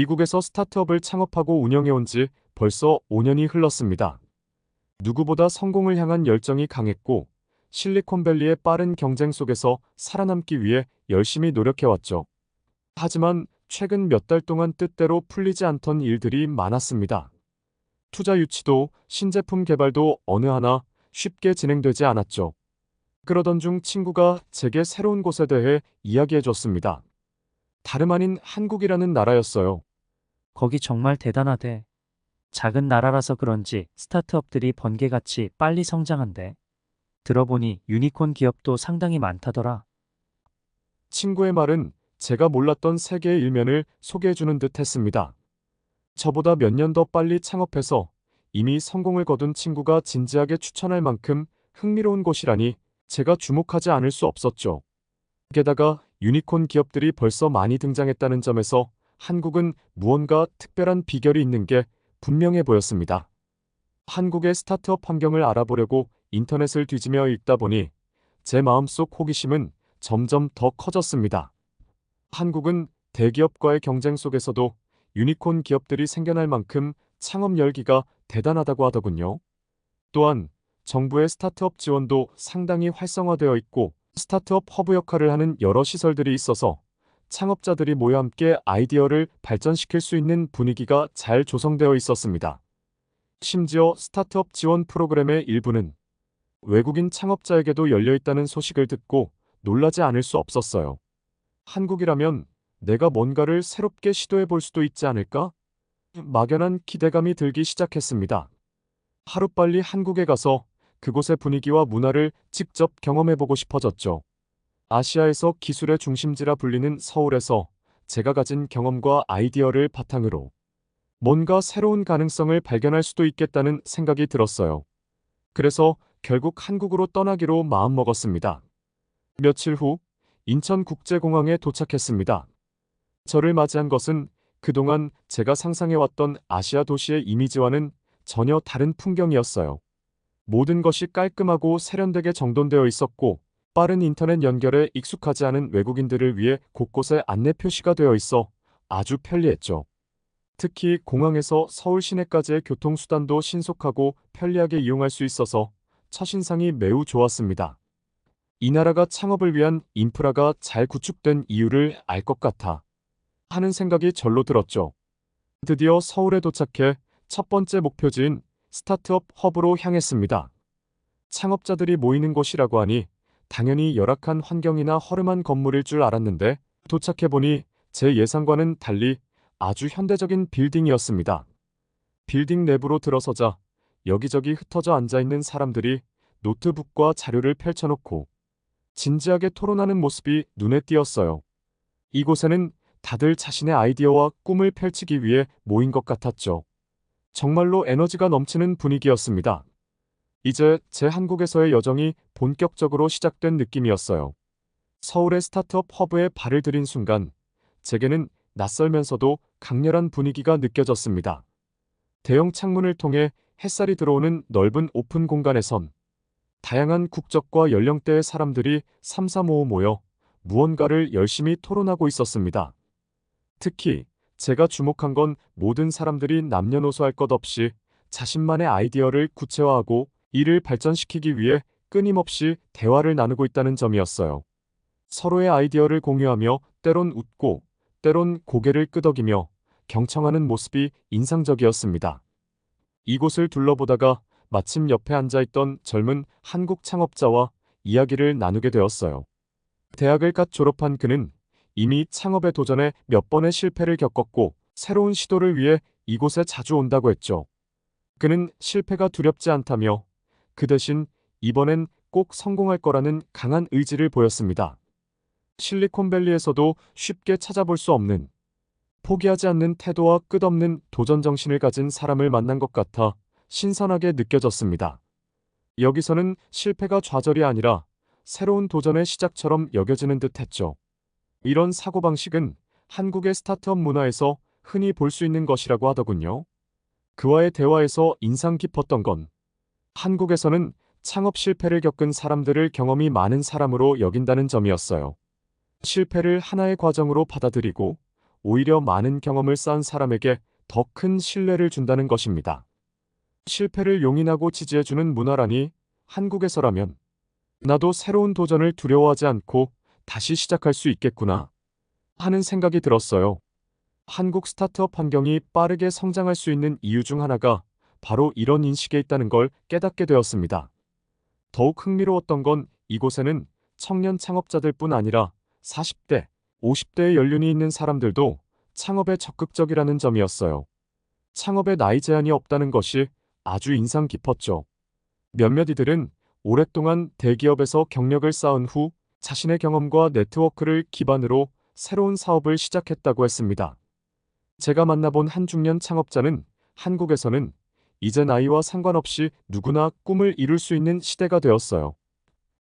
미국에서 스타트업을 창업하고 운영해온 지 벌써 5년이 흘렀습니다. 누구보다 성공을 향한 열정이 강했고 실리콘밸리의 빠른 경쟁 속에서 살아남기 위해 열심히 노력해왔죠. 하지만 최근 몇 달 동안 뜻대로 풀리지 않던 일들이 많았습니다. 투자 유치도 신제품 개발도 어느 하나 쉽게 진행되지 않았죠. 그러던 중 친구가 제게 새로운 곳에 대해 이야기해줬습니다. 다름 아닌 한국이라는 나라였어요. 거기 정말 대단하대. 작은 나라라서 그런지 스타트업들이 번개같이 빨리 성장한대. 들어보니 유니콘 기업도 상당히 많다더라. 친구의 말은 제가 몰랐던 세계의 일면을 소개해주는 듯 했습니다. 저보다 몇 년 더 빨리 창업해서 이미 성공을 거둔 친구가 진지하게 추천할 만큼 흥미로운 곳이라니 제가 주목하지 않을 수 없었죠. 게다가 유니콘 기업들이 벌써 많이 등장했다는 점에서 한국은 무언가 특별한 비결이 있는 게 분명해 보였습니다. 한국의 스타트업 환경을 알아보려고 인터넷을 뒤지며 읽다 보니 제 마음속 호기심은 점점 더 커졌습니다. 한국은 대기업과의 경쟁 속에서도 유니콘 기업들이 생겨날 만큼 창업 열기가 대단하다고 하더군요. 또한 정부의 스타트업 지원도 상당히 활성화되어 있고 스타트업 허브 역할을 하는 여러 시설들이 있어서 창업자들이 모여 함께 아이디어를 발전시킬 수 있는 분위기가 잘 조성되어 있었습니다. 심지어 스타트업 지원 프로그램의 일부는 외국인 창업자에게도 열려 있다는 소식을 듣고 놀라지 않을 수 없었어요. 한국이라면 내가 뭔가를 새롭게 시도해 볼 수도 있지 않을까? 막연한 기대감이 들기 시작했습니다. 하루빨리 한국에 가서 그곳의 분위기와 문화를 직접 경험해 보고 싶어졌죠. 아시아에서 기술의 중심지라 불리는 서울에서 제가 가진 경험과 아이디어를 바탕으로 뭔가 새로운 가능성을 발견할 수도 있겠다는 생각이 들었어요. 그래서 결국 한국으로 떠나기로 마음먹었습니다. 며칠 후 인천국제공항에 도착했습니다. 저를 맞이한 것은 그동안 제가 상상해왔던 아시아 도시의 이미지와는 전혀 다른 풍경이었어요. 모든 것이 깔끔하고 세련되게 정돈되어 있었고 빠른 인터넷 연결에 익숙하지 않은 외국인들을 위해 곳곳에 안내 표시가 되어 있어 아주 편리했죠. 특히 공항에서 서울 시내까지의 교통수단도 신속하고 편리하게 이용할 수 있어서 첫인상이 매우 좋았습니다. 이 나라가 창업을 위한 인프라가 잘 구축된 이유를 알 것 같아 하는 생각이 절로 들었죠. 드디어 서울에 도착해 첫 번째 목표지인 스타트업 허브로 향했습니다. 창업자들이 모이는 곳이라고 하니 당연히 열악한 환경이나 허름한 건물일 줄 알았는데 도착해보니 제 예상과는 달리 아주 현대적인 빌딩이었습니다. 빌딩 내부로 들어서자 여기저기 흩어져 앉아있는 사람들이 노트북과 자료를 펼쳐놓고 진지하게 토론하는 모습이 눈에 띄었어요. 이곳에는 다들 자신의 아이디어와 꿈을 펼치기 위해 모인 것 같았죠. 정말로 에너지가 넘치는 분위기였습니다. 이제 제 한국에서의 여정이 본격적으로 시작된 느낌이었어요. 서울의 스타트업 허브에 발을 들인 순간 제게는 낯설면서도 강렬한 분위기가 느껴졌습니다. 대형 창문을 통해 햇살이 들어오는 넓은 오픈 공간에선 다양한 국적과 연령대의 사람들이 삼삼오오 모여 무언가를 열심히 토론하고 있었습니다. 특히 제가 주목한 건 모든 사람들이 남녀노소 할 것 없이 자신만의 아이디어를 구체화하고 이를 발전시키기 위해 끊임없이 대화를 나누고 있다는 점이었어요. 서로의 아이디어를 공유하며 때론 웃고 때론 고개를 끄덕이며 경청하는 모습이 인상적이었습니다. 이곳을 둘러보다가 마침 옆에 앉아있던 젊은 한국 창업자와 이야기를 나누게 되었어요. 대학을 갓 졸업한 그는 이미 창업에 도전해 몇 번의 실패를 겪었고 새로운 시도를 위해 이곳에 자주 온다고 했죠. 그는 실패가 두렵지 않다며 그 대신 이번엔 꼭 성공할 거라는 강한 의지를 보였습니다. 실리콘밸리에서도 쉽게 찾아볼 수 없는 포기하지 않는 태도와 끝없는 도전 정신을 가진 사람을 만난 것 같아 신선하게 느껴졌습니다. 여기서는 실패가 좌절이 아니라 새로운 도전의 시작처럼 여겨지는 듯 했죠. 이런 사고방식은 한국의 스타트업 문화에서 흔히 볼 수 있는 것이라고 하더군요. 그와의 대화에서 인상 깊었던 건 한국에서는 창업 실패를 겪은 사람들을 경험이 많은 사람으로 여긴다는 점이었어요. 실패를 하나의 과정으로 받아들이고 오히려 많은 경험을 쌓은 사람에게 더 큰 신뢰를 준다는 것입니다. 실패를 용인하고 지지해주는 문화라니 한국에서라면 나도 새로운 도전을 두려워하지 않고 다시 시작할 수 있겠구나 하는 생각이 들었어요. 한국 스타트업 환경이 빠르게 성장할 수 있는 이유 중 하나가 바로 이런 인식에 있다는 걸 깨닫게 되었습니다. 더욱 흥미로웠던 건 이곳에는 청년 창업자들뿐 아니라 40대, 50대의 연륜이 있는 사람들도 창업에 적극적이라는 점이었어요. 창업에 나이 제한이 없다는 것이 아주 인상 깊었죠. 몇몇 이들은 오랫동안 대기업에서 경력을 쌓은 후 자신의 경험과 네트워크를 기반으로 새로운 사업을 시작했다고 했습니다. 제가 만나본 한 중년 창업자는 한국에서는 이제 나이와 상관없이 누구나 꿈을 이룰 수 있는 시대가 되었어요.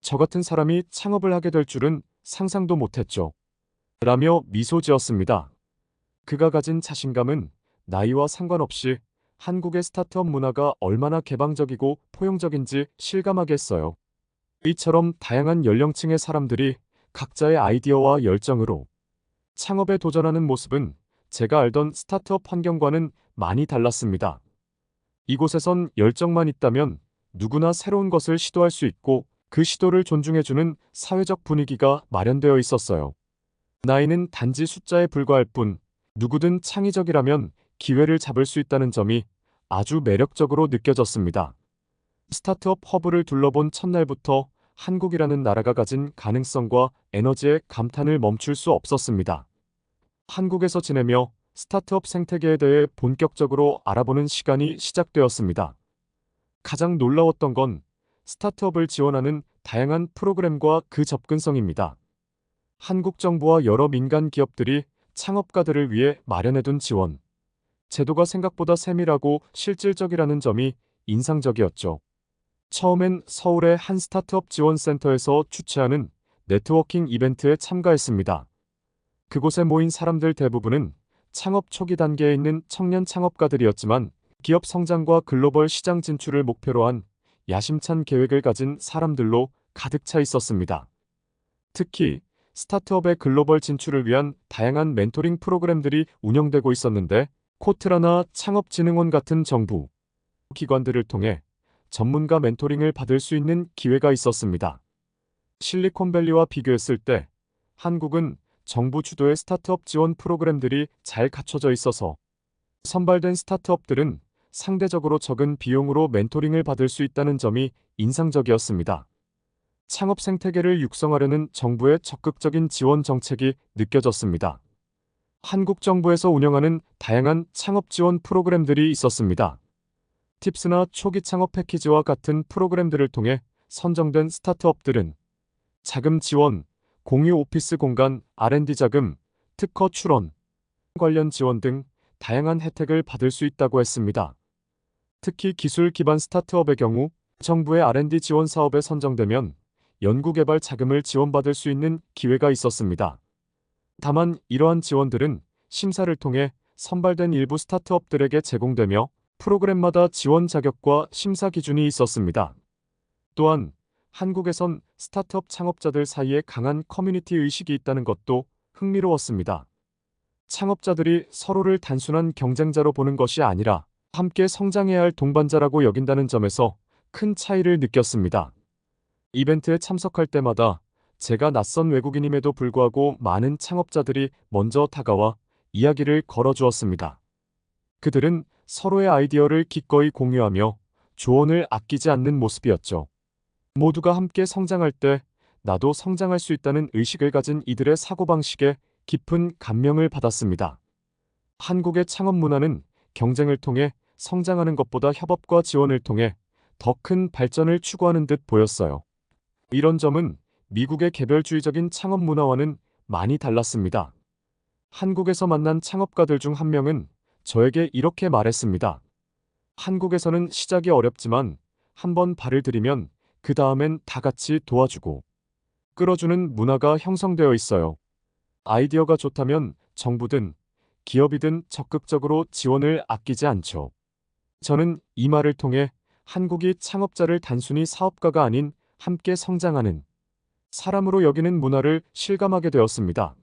저 같은 사람이 창업을 하게 될 줄은 상상도 못했죠. 라며 미소 지었습니다. 그가 가진 자신감은 나이와 상관없이 한국의 스타트업 문화가 얼마나 개방적이고 포용적인지 실감하게 했어요. 이처럼 다양한 연령층의 사람들이 각자의 아이디어와 열정으로 창업에 도전하는 모습은 제가 알던 스타트업 환경과는 많이 달랐습니다. 이곳에선 열정만 있다면 누구나 새로운 것을 시도할 수 있고 그 시도를 존중해주는 사회적 분위기가 마련되어 있었어요. 나이는 단지 숫자에 불과할 뿐 누구든 창의적이라면 기회를 잡을 수 있다는 점이 아주 매력적으로 느껴졌습니다. 스타트업 허브를 둘러본 첫날부터 한국이라는 나라가 가진 가능성과 에너지에 감탄을 멈출 수 없었습니다. 한국에서 지내며 스타트업 생태계에 대해 본격적으로 알아보는 시간이 시작되었습니다. 가장 놀라웠던 건 스타트업을 지원하는 다양한 프로그램과 그 접근성입니다. 한국 정부와 여러 민간 기업들이 창업가들을 위해 마련해둔 지원, 제도가 생각보다 세밀하고 실질적이라는 점이 인상적이었죠. 처음엔 서울의 한 스타트업 지원센터에서 주최하는 네트워킹 이벤트에 참가했습니다. 그곳에 모인 사람들 대부분은 창업 초기 단계에 있는 청년 창업가들이었지만 기업 성장과 글로벌 시장 진출을 목표로 한 야심찬 계획을 가진 사람들로 가득 차 있었습니다. 특히 스타트업의 글로벌 진출을 위한 다양한 멘토링 프로그램들이 운영되고 있었는데 코트라나 창업진흥원 같은 정부 기관들을 통해 전문가 멘토링을 받을 수 있는 기회가 있었습니다. 실리콘밸리와 비교했을 때 한국은 정부 주도의 스타트업 지원 프로그램들이 잘 갖춰져 있어서 선발된 스타트업들은 상대적으로 적은 비용으로 멘토링을 받을 수 있다는 점이 인상적이었습니다. 창업 생태계를 육성하려는 정부의 적극적인 지원 정책이 느껴졌습니다. 한국 정부에서 운영하는 다양한 창업 지원 프로그램들이 있었습니다. 팁스나 초기 창업 패키지와 같은 프로그램들을 통해 선정된 스타트업들은 자금 지원, 공유 오피스 공간, R&D 자금, 특허 출원, 관련 지원 등 다양한 혜택을 받을 수 있다고 했습니다. 특히 기술 기반 스타트업의 경우 정부의 R&D 지원 사업에 선정되면 연구개발 자금을 지원받을 수 있는 기회가 있었습니다. 다만 이러한 지원들은 심사를 통해 선발된 일부 스타트업들에게 제공되며 프로그램마다 지원 자격과 심사 기준이 있었습니다. 또한 한국에선 스타트업 창업자들 사이에 강한 커뮤니티 의식이 있다는 것도 흥미로웠습니다. 창업자들이 서로를 단순한 경쟁자로 보는 것이 아니라 함께 성장해야 할 동반자라고 여긴다는 점에서 큰 차이를 느꼈습니다. 이벤트에 참석할 때마다 제가 낯선 외국인임에도 불구하고 많은 창업자들이 먼저 다가와 이야기를 걸어주었습니다. 그들은 서로의 아이디어를 기꺼이 공유하며 조언을 아끼지 않는 모습이었죠. 모두가 함께 성장할 때 나도 성장할 수 있다는 의식을 가진 이들의 사고방식에 깊은 감명을 받았습니다. 한국의 창업 문화는 경쟁을 통해 성장하는 것보다 협업과 지원을 통해 더 큰 발전을 추구하는 듯 보였어요. 이런 점은 미국의 개별주의적인 창업 문화와는 많이 달랐습니다. 한국에서 만난 창업가들 중 한 명은 저에게 이렇게 말했습니다. 한국에서는 시작이 어렵지만 한번 발을 들이면 그 다음엔 다 같이 도와주고 끌어주는 문화가 형성되어 있어요. 아이디어가 좋다면 정부든 기업이든 적극적으로 지원을 아끼지 않죠. 저는 이 말을 통해 한국이 창업자를 단순히 사업가가 아닌 함께 성장하는 사람으로 여기는 문화를 실감하게 되었습니다.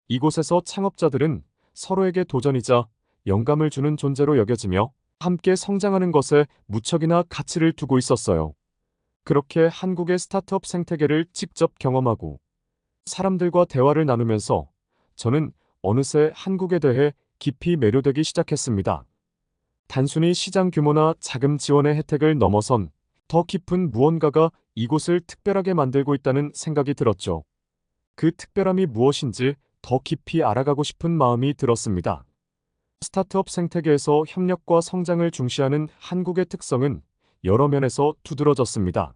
이곳에서 창업자들은 서로에게 도전이자 영감을 주는 존재로 여겨지며 함께 성장하는 것에 무척이나 가치를 두고 있었어요. 그렇게 한국의 스타트업 생태계를 직접 경험하고 사람들과 대화를 나누면서 저는 어느새 한국에 대해 깊이 매료되기 시작했습니다. 단순히 시장 규모나 자금 지원의 혜택을 넘어선 더 깊은 무언가가 이곳을 특별하게 만들고 있다는 생각이 들었죠. 그 특별함이 무엇인지 더 깊이 알아가고 싶은 마음이 들었습니다. 스타트업 생태계에서 협력과 성장을 중시하는 한국의 특성은 여러 면에서 두드러졌습니다.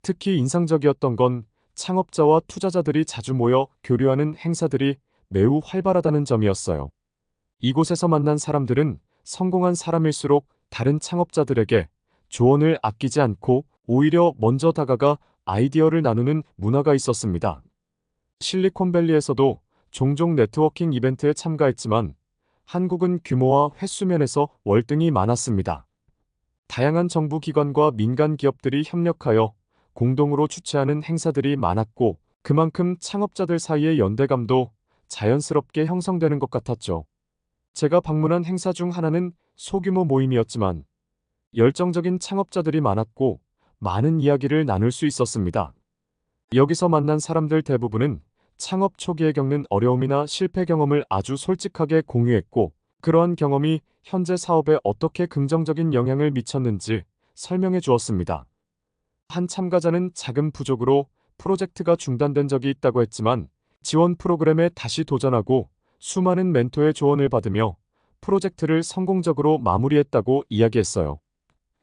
특히 인상적이었던 건 창업자와 투자자들이 자주 모여 교류하는 행사들이 매우 활발하다는 점이었어요. 이곳에서 만난 사람들은 성공한 사람일수록 다른 창업자들에게 조언을 아끼지 않고 오히려 먼저 다가가 아이디어를 나누는 문화가 있었습니다. 실리콘밸리에서도 종종 네트워킹 이벤트에 참가했지만 한국은 규모와 횟수면에서 월등히 많았습니다. 다양한 정부 기관과 민간 기업들이 협력하여 공동으로 주최하는 행사들이 많았고 그만큼 창업자들 사이의 연대감도 자연스럽게 형성되는 것 같았죠. 제가 방문한 행사 중 하나는 소규모 모임이었지만 열정적인 창업자들이 많았고 많은 이야기를 나눌 수 있었습니다. 여기서 만난 사람들 대부분은 창업 초기에 겪는 어려움이나 실패 경험을 아주 솔직하게 공유했고 그러한 경험이 현재 사업에 어떻게 긍정적인 영향을 미쳤는지 설명해 주었습니다. 한 참가자는 자금 부족으로 프로젝트가 중단된 적이 있다고 했지만 지원 프로그램에 다시 도전하고 수많은 멘토의 조언을 받으며 프로젝트를 성공적으로 마무리했다고 이야기했어요.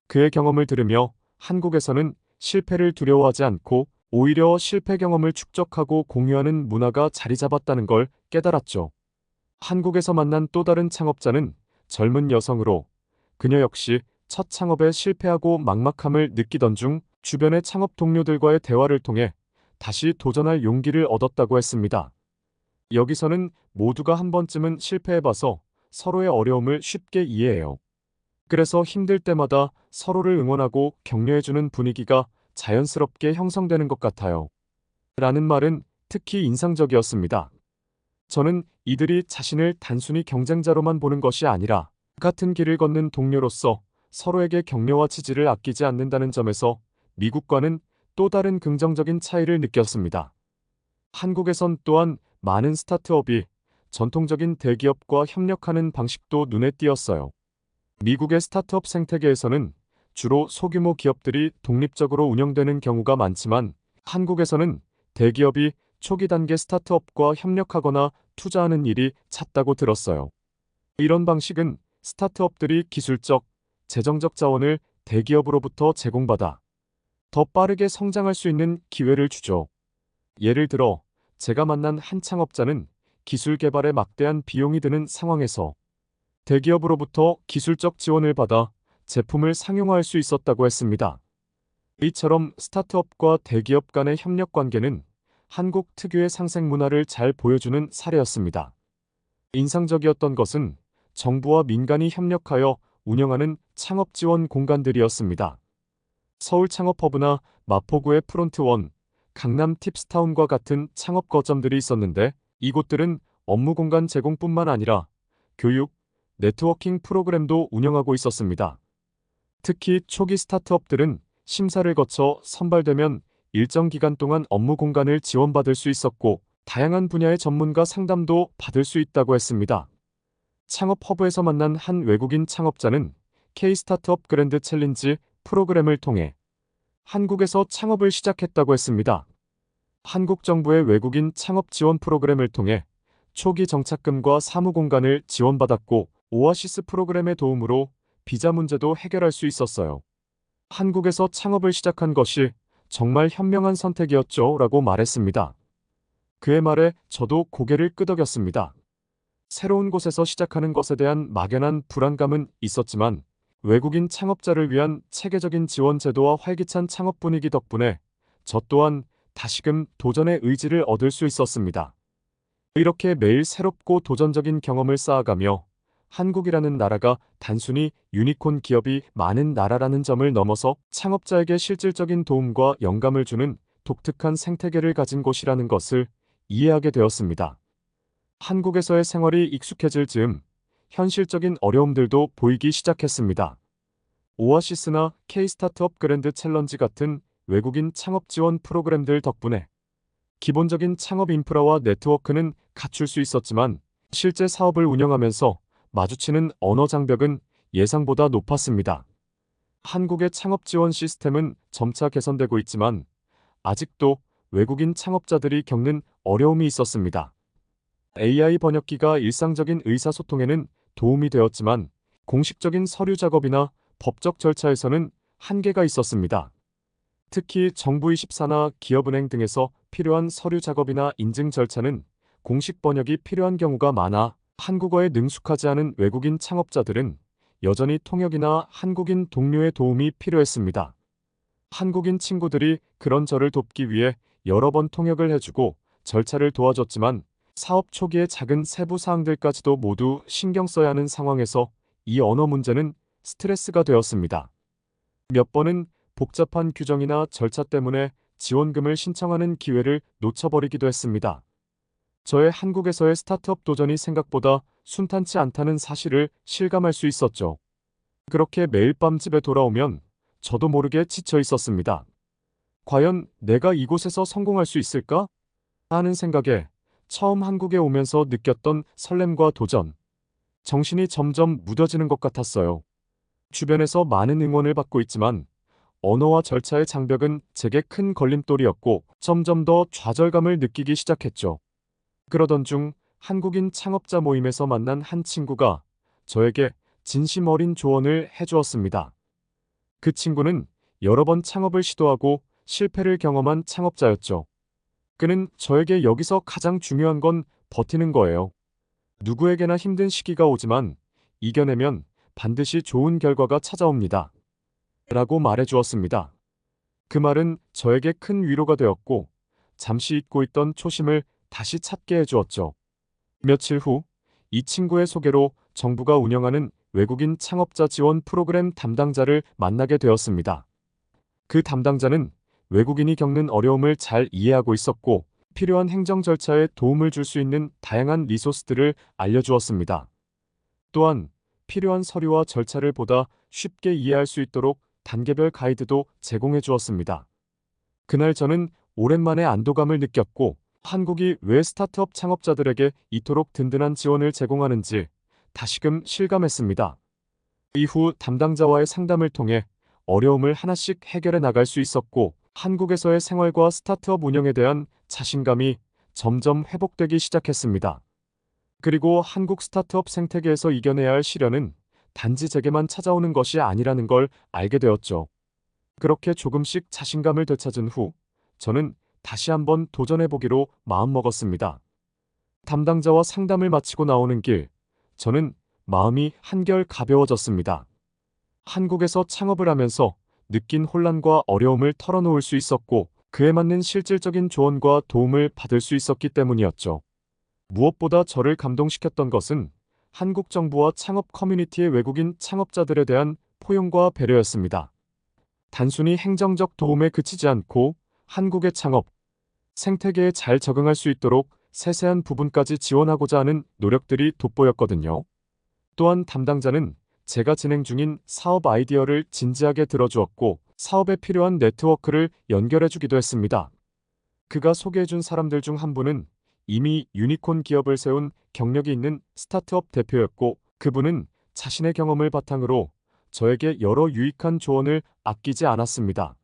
그의 경험을 들으며 한국에서는 실패를 두려워하지 않고 오히려 실패 경험을 축적하고 공유하는 문화가 자리 잡았다는 걸 깨달았죠. 한국에서 만난 또 다른 창업자는 젊은 여성으로 그녀 역시 첫 창업에 실패하고 막막함을 느끼던 중 주변의 창업 동료들과의 대화를 통해 다시 도전할 용기를 얻었다고 했습니다. 여기서는 모두가 한 번쯤은 실패해봐서 서로의 어려움을 쉽게 이해해요. 그래서 힘들 때마다 서로를 응원하고 격려해주는 분위기가 자연스럽게 형성되는 것 같아요. 라는 말은 특히 인상적이었습니다. 저는 이들이 자신을 단순히 경쟁자로만 보는 것이 아니라 같은 길을 걷는 동료로서 서로에게 격려와 지지를 아끼지 않는다는 점에서 미국과는 또 다른 긍정적인 차이를 느꼈습니다. 한국에선 또한 많은 스타트업이 전통적인 대기업과 협력하는 방식도 눈에 띄었어요. 미국의 스타트업 생태계에서는 주로 소규모 기업들이 독립적으로 운영되는 경우가 많지만 한국에서는 대기업이 초기 단계 스타트업과 협력하거나 투자하는 일이 잦다고 들었어요. 이런 방식은 스타트업들이 기술적, 재정적 자원을 대기업으로부터 제공받아 더 빠르게 성장할 수 있는 기회를 주죠. 예를 들어 제가 만난 한 창업자는 기술 개발에 막대한 비용이 드는 상황에서 대기업으로부터 기술적 지원을 받아 제품을 상용화할 수 있었다고 했습니다. 이처럼 스타트업과 대기업 간의 협력 관계는 한국 특유의 상생 문화를 잘 보여주는 사례였습니다. 인상적이었던 것은 정부와 민간이 협력하여 운영하는 창업 지원 공간들이었습니다. 서울 창업허브나 마포구의 프론트원, 강남 팁스타운과 같은 창업 거점들이 있었는데 이곳들은 업무 공간 제공뿐만 아니라 교육, 네트워킹 프로그램도 운영하고 있었습니다. 특히 초기 스타트업들은 심사를 거쳐 선발되면 일정 기간 동안 업무 공간을 지원받을 수 있었고 다양한 분야의 전문가 상담도 받을 수 있다고 했습니다. 창업 허브에서 만난 한 외국인 창업자는 K-스타트업 그랜드 챌린지 프로그램을 통해 한국에서 창업을 시작했다고 했습니다. 한국 정부의 외국인 창업 지원 프로그램을 통해 초기 정착금과 사무 공간을 지원받았고 오아시스 프로그램의 도움으로 비자 문제도 해결할 수 있었어요. 한국에서 창업을 시작한 것이 정말 현명한 선택이었죠 라고 말했습니다. 그의 말에 저도 고개를 끄덕였습니다. 새로운 곳에서 시작하는 것에 대한 막연한 불안감은 있었지만 외국인 창업자를 위한 체계적인 지원 제도와 활기찬 창업 분위기 덕분에 저 또한 다시금 도전의 의지를 얻을 수 있었습니다. 이렇게 매일 새롭고 도전적인 경험을 쌓아가며 한국이라는 나라가 단순히 유니콘 기업이 많은 나라라는 점을 넘어서 창업자에게 실질적인 도움과 영감을 주는 독특한 생태계를 가진 곳이라는 것을 이해하게 되었습니다. 한국에서의 생활이 익숙해질 즈음 현실적인 어려움들도 보이기 시작했습니다. 오아시스나 K-스타트업 그랜드 챌린지 같은 외국인 창업 지원 프로그램들 덕분에 기본적인 창업 인프라와 네트워크는 갖출 수 있었지만 실제 사업을 운영하면서 마주치는 언어 장벽은 예상보다 높았습니다. 한국의 창업 지원 시스템은 점차 개선되고 있지만 아직도 외국인 창업자들이 겪는 어려움이 있었습니다. AI 번역기가 일상적인 의사소통에는 도움이 되었지만 공식적인 서류 작업이나 법적 절차에서는 한계가 있었습니다. 특히 정부24나 기업은행 등에서 필요한 서류 작업이나 인증 절차는 공식 번역이 필요한 경우가 많아 한국어에 능숙하지 않은 외국인 창업자들은 여전히 통역이나 한국인 동료의 도움이 필요했습니다. 한국인 친구들이 그런 저를 돕기 위해 여러 번 통역을 해주고 절차를 도와줬지만 사업 초기의 작은 세부 사항들까지도 모두 신경 써야 하는 상황에서 이 언어 문제는 스트레스가 되었습니다. 몇 번은 복잡한 규정이나 절차 때문에 지원금을 신청하는 기회를 놓쳐버리기도 했습니다. 저의 한국에서의 스타트업 도전이 생각보다 순탄치 않다는 사실을 실감할 수 있었죠. 그렇게 매일 밤 집에 돌아오면 저도 모르게 지쳐 있었습니다. 과연 내가 이곳에서 성공할 수 있을까? 하는 생각에 처음 한국에 오면서 느꼈던 설렘과 도전, 정신이 점점 무뎌지는 것 같았어요. 주변에서 많은 응원을 받고 있지만 언어와 절차의 장벽은 제게 큰 걸림돌이었고 점점 더 좌절감을 느끼기 시작했죠. 그러던 중 한국인 창업자 모임에서 만난 한 친구가 저에게 진심 어린 조언을 해주었습니다. 그 친구는 여러 번 창업을 시도하고 실패를 경험한 창업자였죠. 그는 저에게 여기서 가장 중요한 건 버티는 거예요. 누구에게나 힘든 시기가 오지만 이겨내면 반드시 좋은 결과가 찾아옵니다. 라고 말해주었습니다. 그 말은 저에게 큰 위로가 되었고 잠시 잊고 있던 초심을 다시 찾게 해주었죠. 며칠 후 이 친구의 소개로 정부가 운영하는 외국인 창업자 지원 프로그램 담당자를 만나게 되었습니다. 그 담당자는 외국인이 겪는 어려움을 잘 이해하고 있었고 필요한 행정 절차에 도움을 줄 수 있는 다양한 리소스들을 알려주었습니다. 또한 필요한 서류와 절차를 보다 쉽게 이해할 수 있도록 단계별 가이드도 제공해 주었습니다. 그날 저는 오랜만에 안도감을 느꼈고 한국이 왜 스타트업 창업자들에게 이토록 든든한 지원을 제공하는지 다시금 실감했습니다. 이후 담당자와의 상담을 통해 어려움을 하나씩 해결해 나갈 수 있었고 한국에서의 생활과 스타트업 운영에 대한 자신감이 점점 회복되기 시작했습니다. 그리고 한국 스타트업 생태계에서 이겨내야 할 시련은 단지 제게만 찾아오는 것이 아니라는 걸 알게 되었죠. 그렇게 조금씩 자신감을 되찾은 후 저는 다시 한번 도전해보기로 마음먹었습니다. 담당자와 상담을 마치고 나오는 길, 저는 마음이 한결 가벼워졌습니다. 한국에서 창업을 하면서 느낀 혼란과 어려움을 털어놓을 수 있었고 그에 맞는 실질적인 조언과 도움을 받을 수 있었기 때문이었죠. 무엇보다 저를 감동시켰던 것은 한국 정부와 창업 커뮤니티의 외국인 창업자들에 대한 포용과 배려였습니다. 단순히 행정적 도움에 그치지 않고 한국의 창업, 생태계에 잘 적응할 수 있도록 세세한 부분까지 지원하고자 하는 노력들이 돋보였거든요. 또한 담당자는 제가 진행 중인 사업 아이디어를 진지하게 들어주었고 사업에 필요한 네트워크를 연결해주기도 했습니다. 그가 소개해준 사람들 중 한 분은 이미 유니콘 기업을 세운 경력이 있는 스타트업 대표였고 그분은 자신의 경험을 바탕으로 저에게 여러 유익한 조언을 아끼지 않았습니다.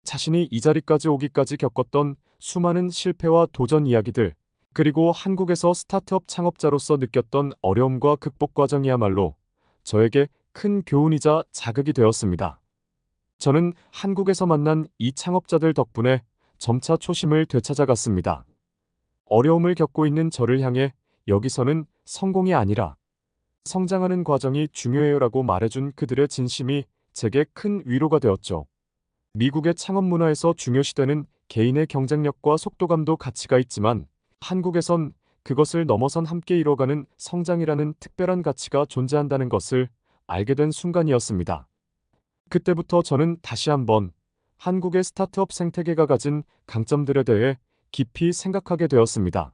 자신이 이 자리까지 오기까지 겪었던 수많은 실패와 도전 이야기들, 그리고 한국에서 스타트업 창업자로서 느꼈던 어려움과 극복 과정이야말로 저에게 큰 교훈이자 자극이 되었습니다. 저는 한국에서 만난 이 창업자들 덕분에 점차 초심을 되찾아갔습니다. 어려움을 겪고 있는 저를 향해 여기서는 성공이 아니라 성장하는 과정이 중요해요라고 말해준 그들의 진심이 제게 큰 위로가 되었죠. 미국의 창업 문화에서 중요시되는 개인의 경쟁력과 속도감도 가치가 있지만 한국에선 그것을 넘어선 함께 이뤄가는 성장이라는 특별한 가치가 존재한다는 것을 알게 된 순간이었습니다. 그때부터 저는 다시 한번 한국의 스타트업 생태계가 가진 강점들에 대해 깊이 생각하게 되었습니다.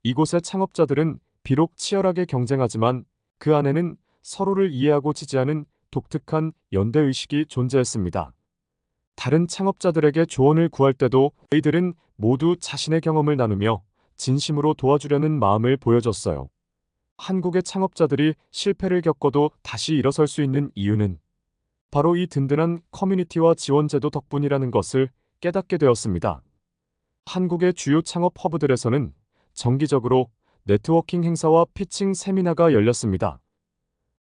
이곳의 창업자들은 비록 치열하게 경쟁하지만 그 안에는 서로를 이해하고 지지하는 독특한 연대의식이 존재했습니다. 다른 창업자들에게 조언을 구할 때도 이들은 모두 자신의 경험을 나누며 진심으로 도와주려는 마음을 보여줬어요. 한국의 창업자들이 실패를 겪어도 다시 일어설 수 있는 이유는 바로 이 든든한 커뮤니티와 지원 제도 덕분이라는 것을 깨닫게 되었습니다. 한국의 주요 창업 허브들에서는 정기적으로 네트워킹 행사와 피칭 세미나가 열렸습니다.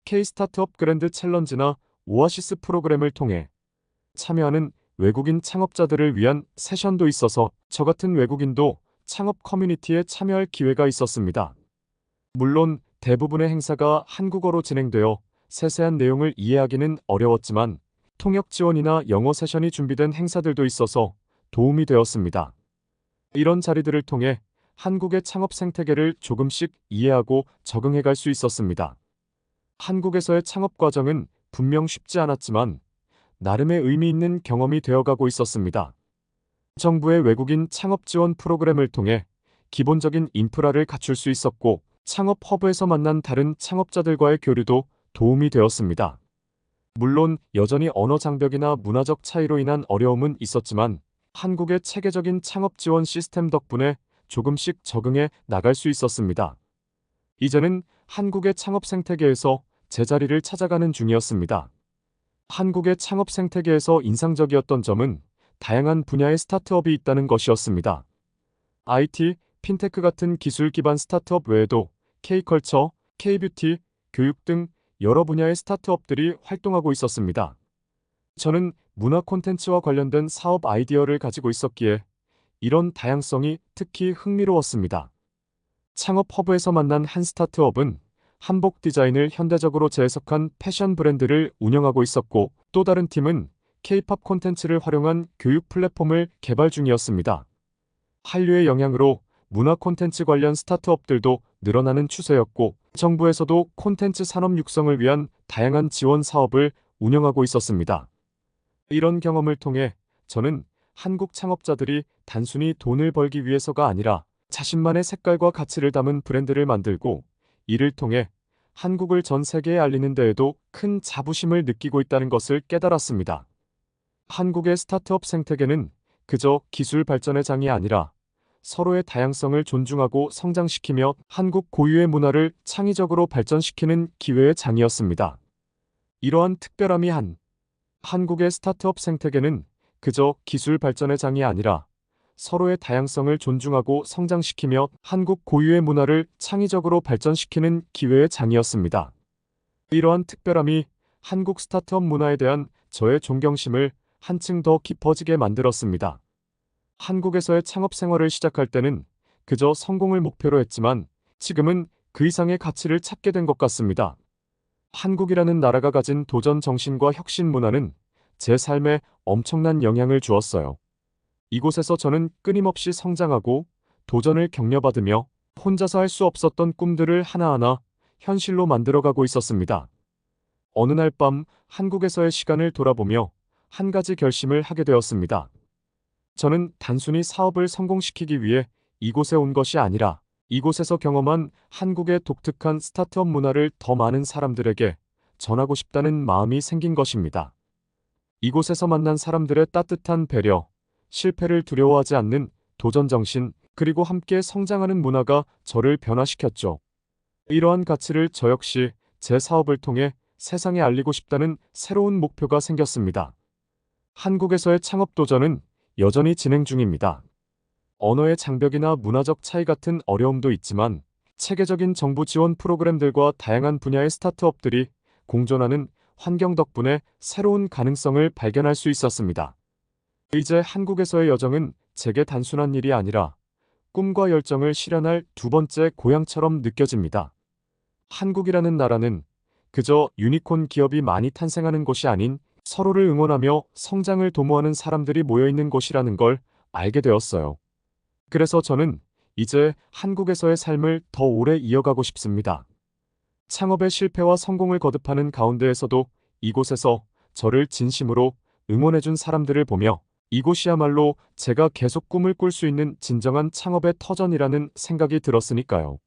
K-스타트업 그랜드 챌린지나 오아시스 프로그램을 통해 참여하는 외국인 창업자들을 위한 세션도 있어서 저 같은 외국인도 창업 커뮤니티에 참여할 기회가 있었습니다. 물론 대부분의 행사가 한국어로 진행되어 세세한 내용을 이해하기는 어려웠지만 통역 지원이나 영어 세션이 준비된 행사들도 있어서 도움이 되었습니다. 이런 자리들을 통해 한국의 창업 생태계를 조금씩 이해하고 적응해 갈 수 있었습니다. 한국에서의 창업 과정은 분명 쉽지 않았지만 나름의 의미 있는 경험이 되어가고 있었습니다. 정부의 외국인 창업 지원 프로그램을 통해 기본적인 인프라를 갖출 수 있었고 창업 허브에서 만난 다른 창업자들과의 교류도 도움이 되었습니다. 물론 여전히 언어 장벽이나 문화적 차이로 인한 어려움은 있었지만 한국의 체계적인 창업 지원 시스템 덕분에 조금씩 적응해 나갈 수 있었습니다. 이제는 한국의 창업 생태계에서 제자리를 찾아가는 중이었습니다. 한국의 창업 생태계에서 인상적이었던 점은 다양한 분야의 스타트업이 있다는 것이었습니다. IT, 핀테크 같은 기술 기반 스타트업 외에도 K컬처, K뷰티, 교육 등 여러 분야의 스타트업들이 활동하고 있었습니다. 저는 문화 콘텐츠와 관련된 사업 아이디어를 가지고 있었기에 이런 다양성이 특히 흥미로웠습니다. 창업 허브에서 만난 한 스타트업은 한복 디자인을 현대적으로 재해석한 패션 브랜드를 운영하고 있었고 또 다른 팀은 K-팝 콘텐츠를 활용한 교육 플랫폼을 개발 중이었습니다. 한류의 영향으로 문화 콘텐츠 관련 스타트업들도 늘어나는 추세였고 정부에서도 콘텐츠 산업 육성을 위한 다양한 지원 사업을 운영하고 있었습니다. 이런 경험을 통해 저는 한국 창업자들이 단순히 돈을 벌기 위해서가 아니라 자신만의 색깔과 가치를 담은 브랜드를 만들고 이를 통해 한국을 전 세계에 알리는 데에도 큰 자부심을 느끼고 있다는 것을 깨달았습니다. 한국의 스타트업 생태계는 그저 기술 발전의 장이 아니라 서로의 다양성을 존중하고 성장시키며 한국 고유의 문화를 창의적으로 발전시키는 기회의 장이었습니다. 이러한 특별함이 한국의 스타트업 생태계는 그저 기술 발전의 장이 아니라 서로의 다양성을 존중하고 성장시키며 한국 고유의 문화를 창의적으로 발전시키는 기회의 장이었습니다. 이러한 특별함이 한국 스타트업 문화에 대한 저의 존경심을 한층 더 깊어지게 만들었습니다. 한국에서의 창업 생활을 시작할 때는 그저 성공을 목표로 했지만 지금은 그 이상의 가치를 찾게 된 것 같습니다. 한국이라는 나라가 가진 도전 정신과 혁신 문화는 제 삶에 엄청난 영향을 주었어요. 이곳에서 저는 끊임없이 성장하고 도전을 격려받으며 혼자서 할 수 없었던 꿈들을 하나하나 현실로 만들어가고 있었습니다. 어느 날 밤 한국에서의 시간을 돌아보며 한 가지 결심을 하게 되었습니다. 저는 단순히 사업을 성공시키기 위해 이곳에 온 것이 아니라 이곳에서 경험한 한국의 독특한 스타트업 문화를 더 많은 사람들에게 전하고 싶다는 마음이 생긴 것입니다. 이곳에서 만난 사람들의 따뜻한 배려, 실패를 두려워하지 않는 도전 정신, 그리고 함께 성장하는 문화가 저를 변화시켰죠. 이러한 가치를 저 역시 제 사업을 통해 세상에 알리고 싶다는 새로운 목표가 생겼습니다. 한국에서의 창업 도전은 여전히 진행 중입니다. 언어의 장벽이나 문화적 차이 같은 어려움도 있지만 체계적인 정부 지원 프로그램들과 다양한 분야의 스타트업들이 공존하는 환경 덕분에 새로운 가능성을 발견할 수 있었습니다. 이제 한국에서의 여정은 제게 단순한 일이 아니라 꿈과 열정을 실현할 두 번째 고향처럼 느껴집니다. 한국이라는 나라는 그저 유니콘 기업이 많이 탄생하는 곳이 아닌 서로를 응원하며 성장을 도모하는 사람들이 모여있는 곳이라는 걸 알게 되었어요. 그래서 저는 이제 한국에서의 삶을 더 오래 이어가고 싶습니다. 창업의 실패와 성공을 거듭하는 가운데에서도 이곳에서 저를 진심으로 응원해준 사람들을 보며 이곳이야말로 제가 계속 꿈을 꿀 수 있는 진정한 창업의 터전이라는 생각이 들었으니까요.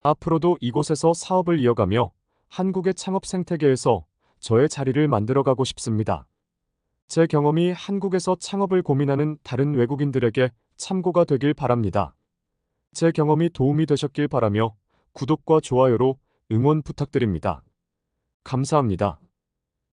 앞으로도 이곳에서 사업을 이어가며 한국의 창업 생태계에서 저의 자리를 만들어가고 싶습니다. 제 경험이 한국에서 창업을 고민하는 다른 외국인들에게 참고가 되길 바랍니다. 제 경험이 도움이 되셨길 바라며 구독과 좋아요로 응원 부탁드립니다. 감사합니다.